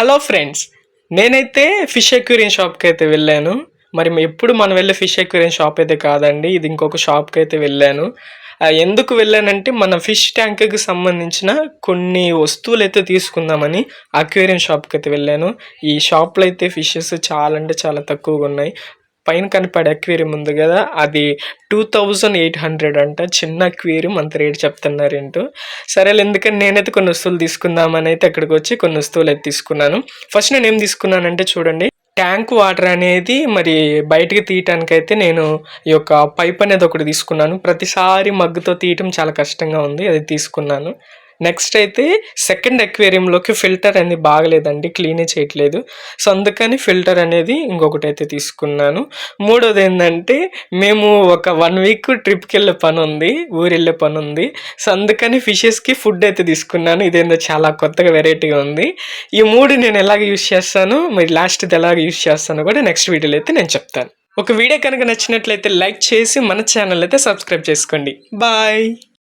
Hello friends, నేనైతే fish aquarium షాప్కి అయితే వెళ్ళాను. మరి ఎప్పుడు మనం వెళ్ళే ఫిష్ అక్వేరియం షాప్ అయితే కాదండి, ఇది ఇంకొక షాప్కి అయితే వెళ్ళాను. ఎందుకు వెళ్ళానంటే మన ఫిష్ ట్యాంక్కి సంబంధించిన కొన్ని వస్తువులు అయితే తీసుకుందామని అక్వేరియం షాప్కి అయితే వెళ్ళాను. ఈ షాప్లో అయితే ఫిషెస్ చాలా అంటే చాలా తక్కువగా ఉన్నాయి. పైన కనపడే అక్వేరియం ఉంది కదా, అది 2800 అంట. చిన్న అక్వేరియం అంత రేట్ చెప్తున్నారు ఏంటో. సరేలే, ఎందుకని నేనైతే కొన్ని వస్తువులు తీసుకుందామని అయితే అక్కడికి వచ్చి కొన్ని వస్తువులు అయితే తీసుకున్నాను. ఫస్ట్ నేను ఏం తీసుకున్నానంటే చూడండి, ట్యాంక్ వాటర్ అనేది మరి బయటికి తీయటానికైతే నేను ఈ యొక్క పైప్ అనేది ఒకటి తీసుకున్నాను. ప్రతిసారి మగ్గుతో తీయటం చాలా కష్టంగా ఉంది, అది తీసుకున్నాను. నెక్స్ట్ అయితే సెకండ్ అక్వేరియంలోకి ఫిల్టర్ అనేది బాగలేదండి, క్లీనే చేయట్లేదు. సో అందుకని ఫిల్టర్ అనేది ఇంకొకటి అయితే తీసుకున్నాను. మూడోది ఏంటంటే, మేము ఒక 1 వీక్ ట్రిప్కి వెళ్ళే పని ఉంది, ఊరు వెళ్ళే పని ఉంది. సో అందుకని ఫిషెస్కి ఫుడ్ అయితే తీసుకున్నాను. ఇదేందో చాలా కొత్తగా వెరైటీగా ఉంది. ఈ మూడు నేను ఎలాగ యూస్ చేస్తాను, మరి లాస్ట్ది ఎలాగ యూస్ చేస్తానో కూడా నెక్స్ట్ వీడియోలో అయితే నేను చెప్తాను. ఒక వీడియో కనుక నచ్చినట్లయితే లైక్ చేసి మన ఛానల్ అయితే సబ్స్క్రైబ్ చేసుకోండి. బాయ్.